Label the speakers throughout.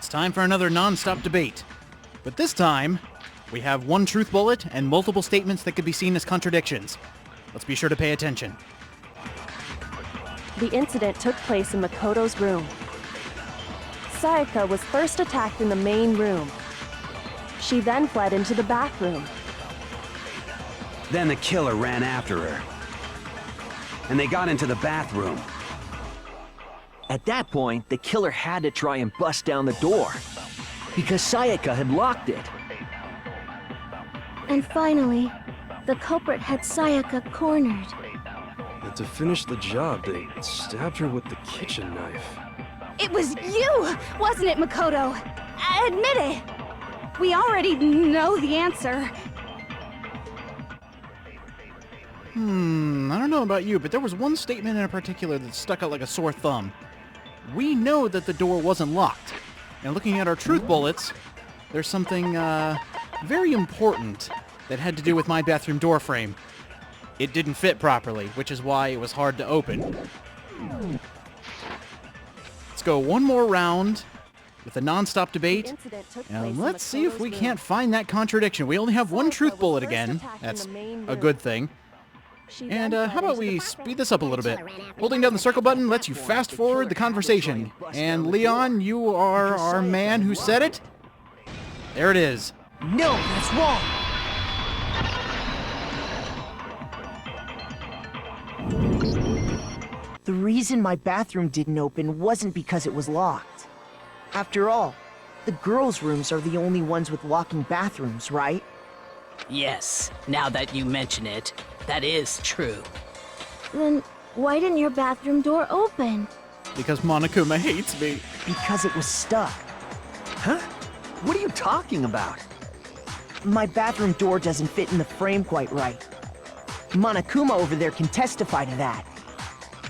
Speaker 1: time for another non-stop debate. But this time, we have one truth bullet and multiple statements that could be seen as contradictions. Let's be sure to pay attention.
Speaker 2: The incident took place in Makoto's room. Sayaka was first attacked in the main room. She then fled into the bathroom.
Speaker 3: Then the killer ran after her. And they got into the bathroom.
Speaker 4: At that point, the killer had to try and bust down the door, because Sayaka had locked it.
Speaker 5: And finally, the culprit had Sayaka cornered.
Speaker 6: And to finish the job, they stabbed her with the kitchen knife.
Speaker 7: It was you, wasn't it, Makoto? Admit it! We already know the answer.
Speaker 1: I don't know about you, but there was one statement in particular that stuck out like a sore thumb. We know that the door wasn't locked. And looking at our truth bullets, there's something very important that had to do with my bathroom door frame. It didn't fit properly, which is why it was hard to open. Let's go one more round with a non-stop debate, and let's see if we can't find that contradiction. We only have one truth bullet again. That's a good thing. And how about we speed this up a little bit? Holding down the circle button lets you fast forward the conversation. And Leon, you are our man who said it? There it is.
Speaker 4: No, that's wrong! The reason my bathroom didn't open wasn't because it was locked. After all, the girls' rooms are the only ones with locking bathrooms, right?
Speaker 8: Yes, now that you mention it, that is true.
Speaker 5: Then why didn't your bathroom door open?
Speaker 1: Because Monokuma hates me.
Speaker 4: Because it was stuck.
Speaker 3: Huh? What are you talking about?
Speaker 4: My bathroom door doesn't fit in the frame quite right. Monokuma over there can testify to that.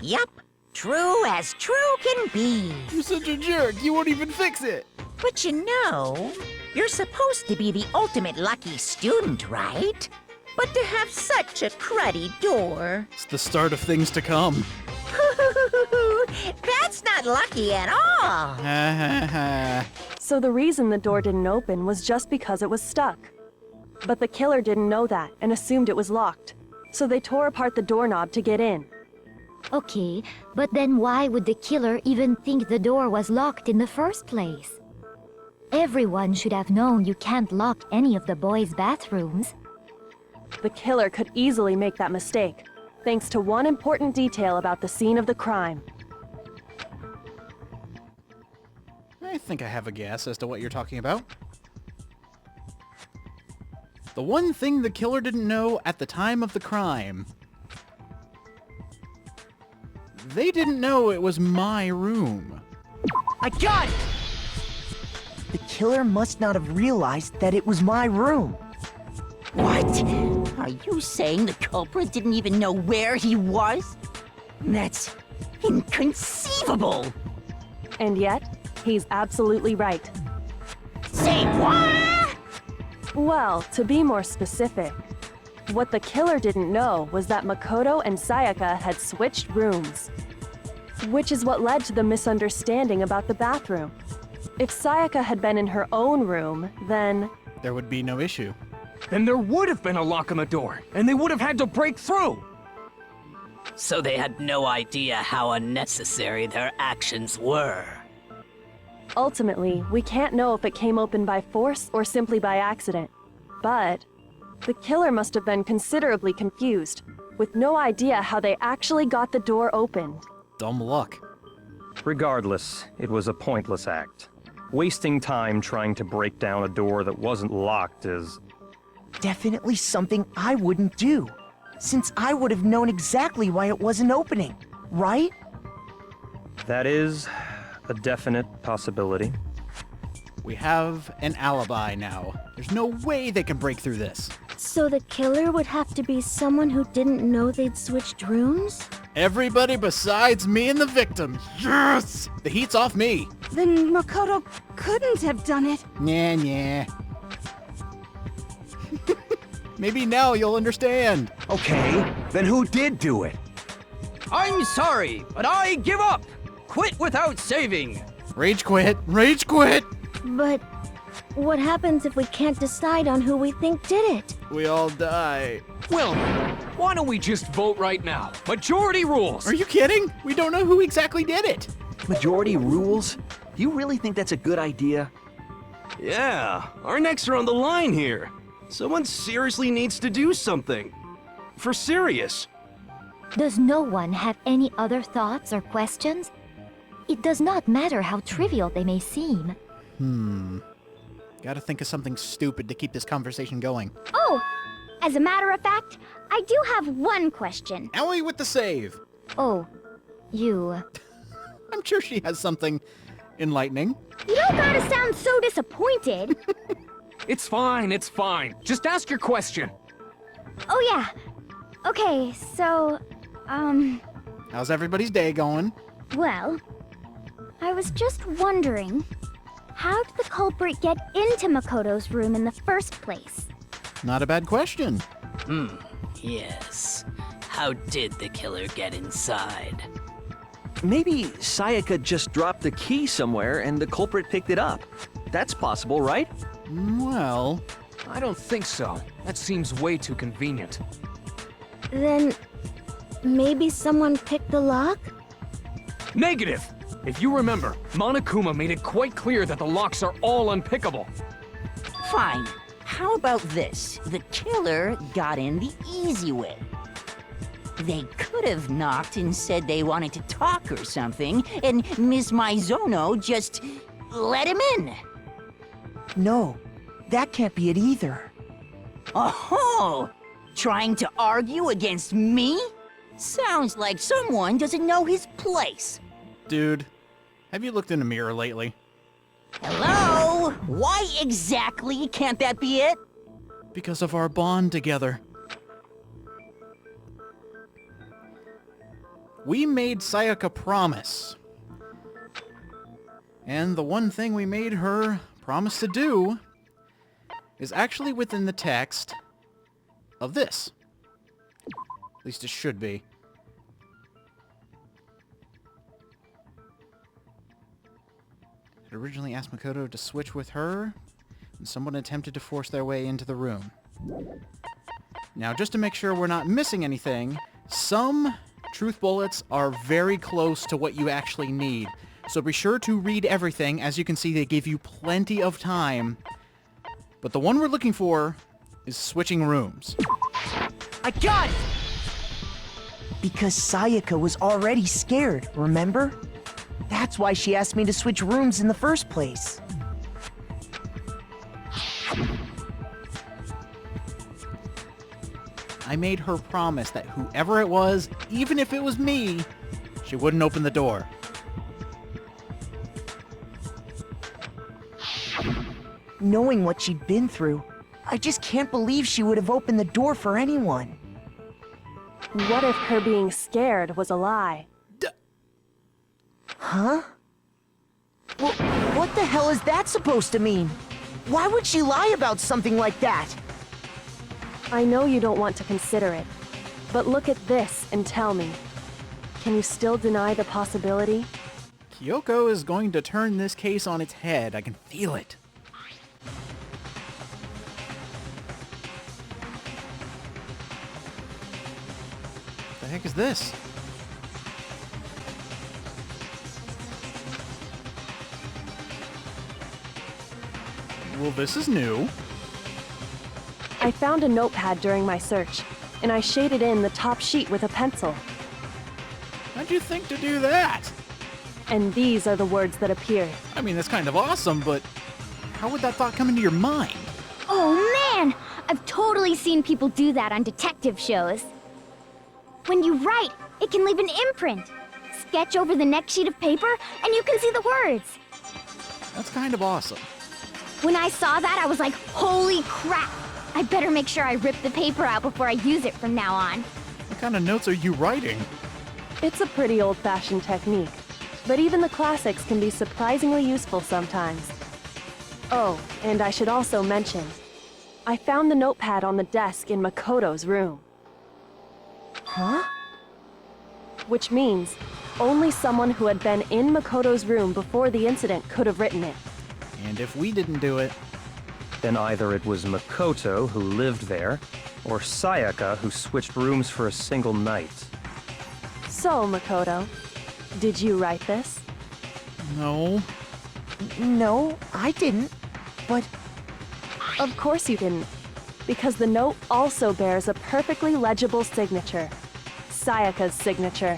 Speaker 9: Yup, true as true can be.
Speaker 1: You're such a jerk, you won't even fix it.
Speaker 9: But you know, you're supposed to be the ultimate lucky student, right? But to have such a cruddy door.
Speaker 1: It's the start of things to come.
Speaker 9: That's not lucky at all.
Speaker 2: So the reason the door didn't open was just because it was stuck. But the killer didn't know that and assumed it was locked. So they tore apart the doorknob to get in.
Speaker 5: Okay, but then why would the killer even think the door was locked in the first place? Everyone should have known you can't lock any of the boys' bathrooms.
Speaker 2: The killer could easily make that mistake, thanks to one important detail about the scene of the crime.
Speaker 1: I think I have a guess as to what you're talking about. The one thing the killer didn't know at the time of the crime. They didn't know it was my room.
Speaker 4: I got it! The killer must not have realized that it was my room.
Speaker 9: What? Are you saying the culprit didn't even know where he was? That's inconceivable.
Speaker 2: And yet, he's absolutely right.
Speaker 9: Say what?
Speaker 2: Well, to be more specific, what the killer didn't know was that Makoto and Sayaka had switched rooms. Which is what led to the misunderstanding about the bathroom. If Sayaka had been in her own room, then
Speaker 1: There would be no issue.
Speaker 10: Then there would have been a lock on the door, and they would have had to break through!
Speaker 8: So they had no idea how unnecessary their actions were.
Speaker 2: ultimately, we can't know if it came open by force or simply by accident. But the killer must have been considerably confused, with no idea how they actually got the door opened.
Speaker 1: Dumb luck.
Speaker 11: Regardless, it was a pointless act. Wasting time trying to break down a door that wasn't locked is...
Speaker 4: definitely something I wouldn't do, since I would have known exactly why it wasn't opening, right?
Speaker 11: That is a definite possibility.
Speaker 1: We have an alibi now. There's no way they can break through this.
Speaker 5: So the killer would have to be someone who didn't know they'd switched rooms?
Speaker 1: Everybody besides me and the victim. Yes! The heat's off me.
Speaker 7: Then Makoto couldn't have done it.
Speaker 1: Nah. Maybe now you'll understand.
Speaker 3: Okay, then who did do it?
Speaker 10: I'm sorry, but I give up! Quit without saving!
Speaker 1: Rage quit. Rage quit!
Speaker 12: But what happens if we can't decide on who we think did it?
Speaker 1: We all die.
Speaker 10: Well, why don't we just vote right now? Majority rules!
Speaker 1: Are you kidding? We don't know who exactly did it.
Speaker 13: Majority rules? Do you really think that's a good idea?
Speaker 6: Yeah, our necks are on the line here. Someone seriously needs to do something. For serious.
Speaker 5: Does no one have any other thoughts or questions? It does not matter how trivial they may seem.
Speaker 1: Gotta think of something stupid to keep this conversation going.
Speaker 14: Oh, as a matter of fact, I do have one question.
Speaker 1: Ellie with the save.
Speaker 5: Oh, you...
Speaker 1: I'm sure she has something enlightening.
Speaker 14: You don't gotta sound so disappointed.
Speaker 10: It's fine, it's fine. Just ask your question.
Speaker 14: Oh yeah. Okay, so,
Speaker 1: How's everybody's day going?
Speaker 14: well, I was just wondering, how did the culprit get into Makoto's room in the first place?
Speaker 1: Not a bad question.
Speaker 8: Yes. How did the killer get inside?
Speaker 13: Maybe Sayaka just dropped the key somewhere and the culprit picked it up. That's possible, right?
Speaker 1: Well,
Speaker 10: I don't think so. That seems way too convenient.
Speaker 12: Then maybe someone picked the lock?
Speaker 10: Negative! If you remember, Monokuma made it quite clear that the locks are all unpickable.
Speaker 9: Fine. How about this? The killer got in the easy way. They could have knocked and said they wanted to talk or something, and Miss Maizono just let him in.
Speaker 4: No, that can't be it either.
Speaker 9: Oh, trying to argue against me? Sounds like someone doesn't know his place.
Speaker 1: dude, have you looked in a mirror lately?
Speaker 9: Hello? Why exactly can't that be it?
Speaker 1: Because of our bond together. We made Sayaka promise. And the one thing we made her promise to do is actually within the text of this. At least it should be. Had originally asked Makoto to switch with her, and someone attempted to force their way into the room. Now, just to make sure we're not missing anything, some truth bullets are very close to what you actually need. So be sure to read everything. As you can see, they give you plenty of time. But the one we're looking for is switching rooms.
Speaker 4: I got it! Because Sayaka was already scared, remember? That's why she asked me to switch rooms in the first place.
Speaker 1: I made her promise that whoever it was, even if it was me, she wouldn't open the door.
Speaker 4: Knowing what she'd been through, I just can't believe she would have opened the door for anyone.
Speaker 2: What if her being scared was a lie?
Speaker 4: Huh? Well, what the hell is that supposed to mean? Why would she lie about something like that?
Speaker 2: I know you don't want to consider it, but look at this and tell me. Can you still deny the possibility?
Speaker 1: Kyoko is going to turn this case on its head. I can feel it. What the heck is this? Well, this is new.
Speaker 2: I found a notepad during my search, and I shaded in the top sheet with a pencil.
Speaker 1: How'd you think to do that?
Speaker 2: And these are the words that appeared.
Speaker 1: I mean, that's kind of awesome, but how would that thought come into your mind?
Speaker 14: Oh man! I've totally seen people do that on detective shows. When you write, it can leave an imprint. Sketch over the next sheet of paper, and you can see the words.
Speaker 1: That's kind of awesome.
Speaker 14: When I saw that, I was like, holy crap! I better make sure I rip the paper out before I use it from now on.
Speaker 1: What kind of notes are you writing?
Speaker 2: It's a pretty old-fashioned technique, but even the classics can be surprisingly useful sometimes. Oh, and I should also mention, I found the notepad on the desk in Makoto's room.
Speaker 4: Huh?
Speaker 2: Which means only someone who had been in Makoto's room before the incident could have written it.
Speaker 1: And if we didn't do it...
Speaker 11: Then either it was Makoto who lived there, or Sayaka who switched rooms for a single night.
Speaker 2: So, Makoto, did you write this?
Speaker 1: No.
Speaker 4: No, I didn't. But...
Speaker 2: Of course you didn't. Because the note also bears a perfectly legible signature. Sayaka's signature.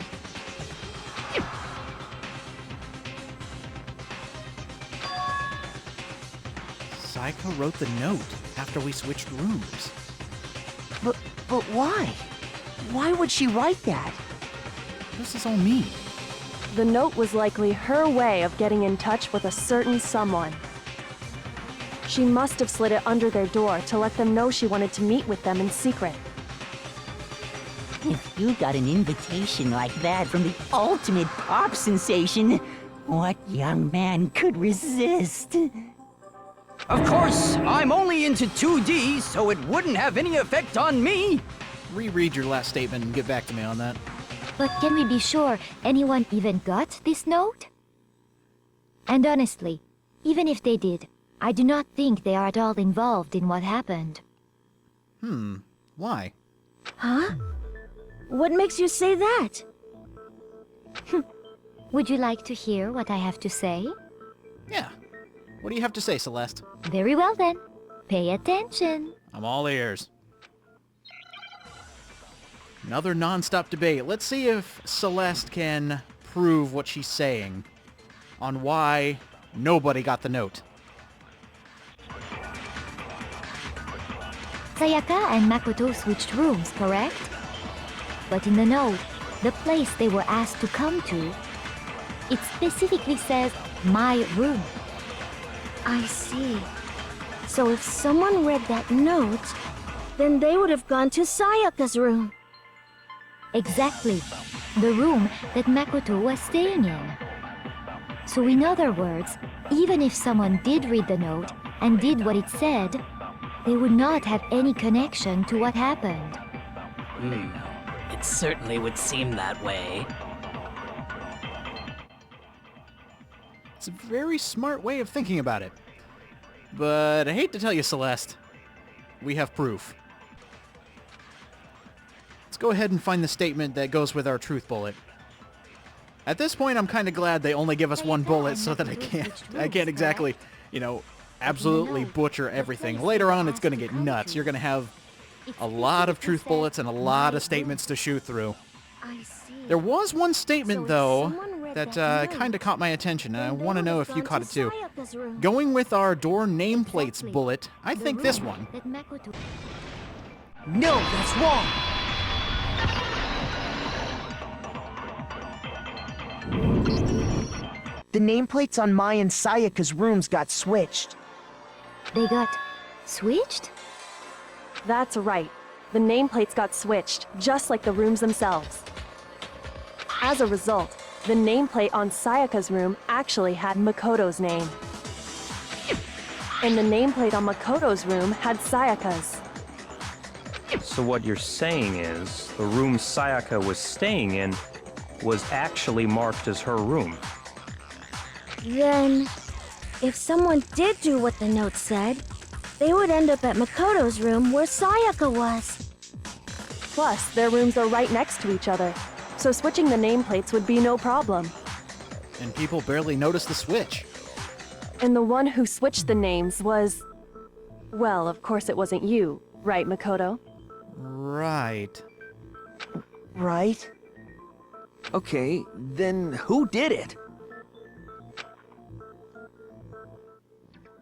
Speaker 1: Sayaka wrote the note after we switched rooms.
Speaker 4: But why? Why would she write that?
Speaker 1: This is all me.
Speaker 2: The note was likely her way of getting in touch with a certain someone. She must have slid it under their door to let them know she wanted to meet with them in secret.
Speaker 9: If you got an invitation like that from the ultimate pop sensation, what young man could resist?
Speaker 10: Of course, I'm only into 2D, so it wouldn't have any effect on me.
Speaker 1: Reread your last statement and get back to me on that.
Speaker 5: But can we be sure anyone even got this note? And honestly, even if they did, I do not think they are at all involved in what happened.
Speaker 1: Why?
Speaker 12: Huh? What makes you say that?
Speaker 5: Would you like to hear what I have to say?
Speaker 1: Yeah. What do you have to say, Celeste?
Speaker 5: Very well then. Pay attention.
Speaker 1: I'm all ears. Another non-stop debate. Let's see if Celeste can prove what she's saying on why nobody got the note.
Speaker 5: Sayaka and Makoto switched rooms, correct? But in the note, the place they were asked to come to, it specifically says, my room.
Speaker 12: I see. So if someone read that note, then they would have gone to Sayaka's room.
Speaker 5: Exactly. The room that Makoto was staying in. So in other words, even if someone did read the note and did what it said, they would not have any connection to what happened.
Speaker 8: It certainly would seem that way.
Speaker 1: It's a very smart way of thinking about it. But I hate to tell you, Celeste, we have proof. Let's go ahead and find the statement that goes with our truth bullet. At this point, I'm kind of glad they only give us one bullet so that I can't exactly, absolutely butcher everything. Later on, it's going to get nuts. You're going to have a lot of truth bullets and a lot of statements to shoot through. There was one statement, though, that kind of caught my attention, and I want to know if you caught it too. Going with our door nameplates bullet, I think this one.
Speaker 4: No, that's wrong! The nameplates on Mai and Sayaka's rooms got switched.
Speaker 5: They got switched?
Speaker 2: That's right. The nameplates got switched, just like the rooms themselves. As a result, the nameplate on Sayaka's room actually had Makoto's name. And the nameplate on Makoto's room had Sayaka's.
Speaker 11: So what you're saying is, the room Sayaka was staying in was actually marked as her room.
Speaker 12: Then, if someone did do what the note said, they would end up at Makoto's room where Sayaka was.
Speaker 2: Plus, their rooms are right next to each other, so switching the nameplates would be no problem.
Speaker 1: And people barely noticed the switch.
Speaker 2: And the one who switched the names was... Well, of course it wasn't you, right, Makoto?
Speaker 1: Right.
Speaker 13: Right? Okay, then who did it?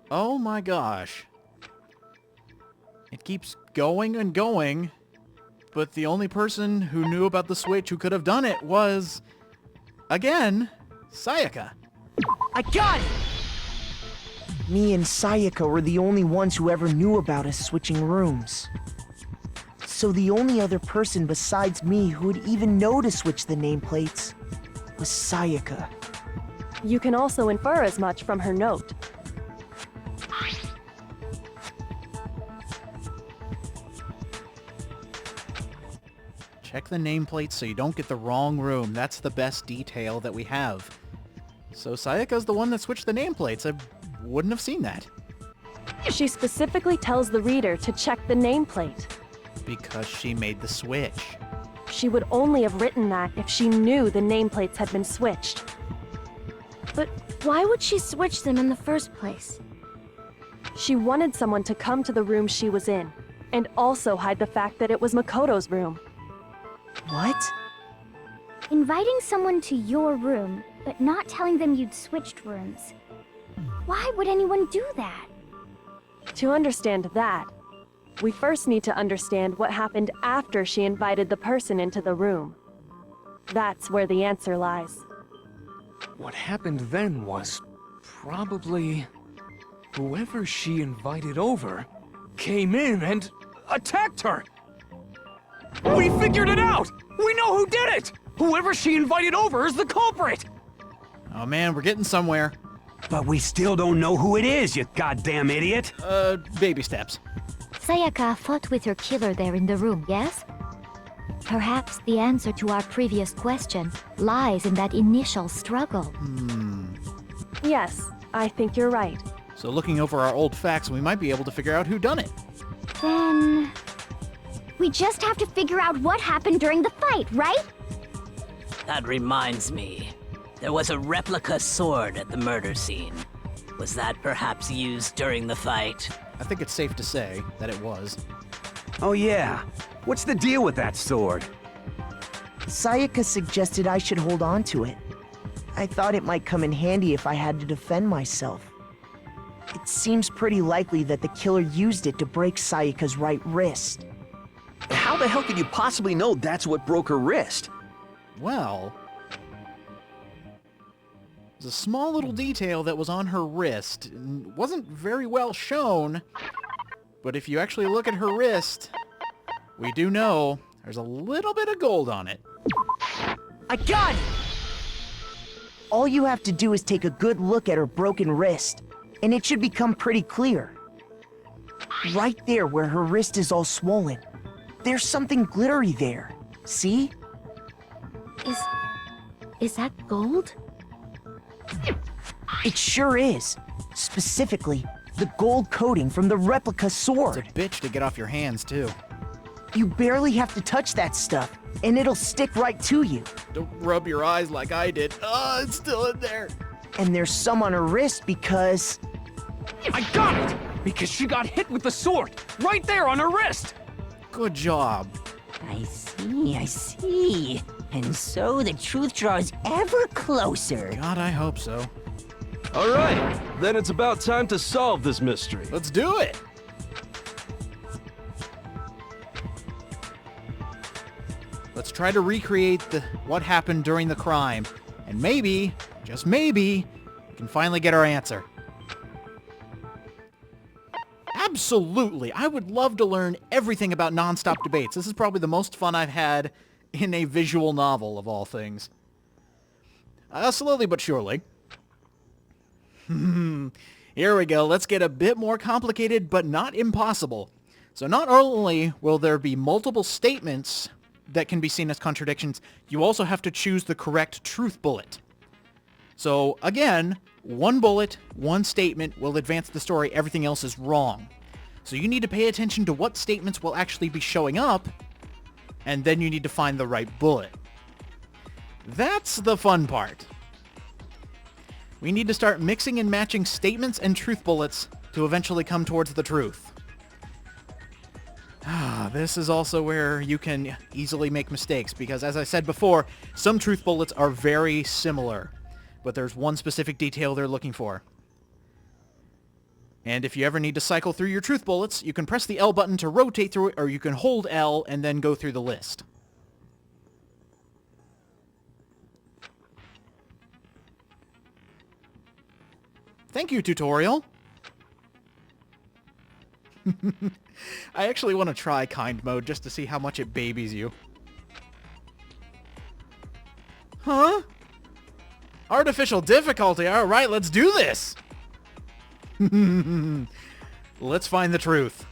Speaker 1: Oh my gosh. It keeps going and going, but the only person who knew about the switch who could have done it was, again, Sayaka.
Speaker 4: I got it! Me and Sayaka were the only ones who ever knew about us switching rooms. So the only other person besides me who would even know to switch the nameplates was Sayaka.
Speaker 2: You can also infer as much from her note.
Speaker 1: Check the nameplates so you don't get the wrong room. That's the best detail that we have. So Sayaka's the one that switched the nameplates. I wouldn't have seen that.
Speaker 2: She specifically tells the reader to check the nameplate.
Speaker 1: Because she made the switch.
Speaker 2: She would only have written that if she knew the nameplates had been switched.
Speaker 12: But why would she switch them in the first place?
Speaker 2: She wanted someone to come to the room she was in, and also hide the fact that it was Makoto's room.
Speaker 4: What?
Speaker 14: Inviting someone to your room, but not telling them you'd switched rooms. Why would anyone do that?
Speaker 2: To understand that, we first need to understand what happened after she invited the person into the room. That's where the answer lies.
Speaker 10: What happened then was probably whoever she invited over came in and attacked her. We figured it out! We know who did it! Whoever she invited over is the culprit!
Speaker 1: Oh man, we're getting somewhere.
Speaker 3: But we still don't know who it is, you goddamn idiot!
Speaker 1: Baby steps.
Speaker 5: Sayaka fought with her killer there in the room, yes? Perhaps the answer to our previous question lies in that initial struggle.
Speaker 2: Yes, I think you're right.
Speaker 1: So looking over our old facts, we might be able to figure out who done it.
Speaker 14: Then... we just have to figure out what happened during the fight, right?
Speaker 8: That reminds me. There was a replica sword at the murder scene. Was that perhaps used during the fight?
Speaker 1: I think it's safe to say that it was.
Speaker 3: Oh yeah. What's the deal with that sword?
Speaker 4: Sayaka suggested I should hold on to it. I thought it might come in handy if I had to defend myself. It seems pretty likely that the killer used it to break Sayaka's right wrist.
Speaker 13: How the hell could you possibly know that's what broke her wrist?
Speaker 1: Well, there's a small little detail that was on her wrist. It wasn't very well shown, but if you actually look at her wrist, we do know there's a little bit of gold on it.
Speaker 4: I got it! All you have to do is take a good look at her broken wrist, and it should become pretty clear. Right there where her wrist is all swollen, there's something glittery there. See?
Speaker 12: Is that gold?
Speaker 4: It sure is. Specifically, the gold coating from the replica sword.
Speaker 1: It's a bitch to get off your hands, too.
Speaker 4: You barely have to touch that stuff, and it'll stick right to you.
Speaker 1: Don't rub your eyes like I did. Oh, it's still in there.
Speaker 4: And there's some on her wrist because...
Speaker 10: I got it! Because she got hit with the sword, right there on her wrist!
Speaker 1: Good job.
Speaker 9: I see. And so the truth draws ever closer.
Speaker 1: God, I hope so.
Speaker 6: All right, then it's about time to solve this mystery.
Speaker 1: Let's do it! Let's try to recreate what happened during the crime. And maybe, just maybe, we can finally get our answer. Absolutely! I would love to learn everything about non-stop debates. This is probably the most fun I've had in a visual novel, of all things. Slowly but surely. Here we go. Let's get a bit more complicated, but not impossible. So not only will there be multiple statements that can be seen as contradictions, you also have to choose the correct truth bullet. So again, one bullet, one statement will advance the story, everything else is wrong. So you need to pay attention to what statements will actually be showing up, and then you need to find the right bullet. That's the fun part. We need to start mixing and matching statements and truth bullets to eventually come towards the truth. This is also where you can easily make mistakes, because as I said before, some truth bullets are very similar, but there's one specific detail they're looking for. And if you ever need to cycle through your truth bullets, you can press the L button to rotate through it, or you can hold L and then go through the list. Thank you, tutorial. I actually want to try kind mode just to see how much it babies you. Huh? Artificial difficulty. All right, let's do this. Let's find the truth.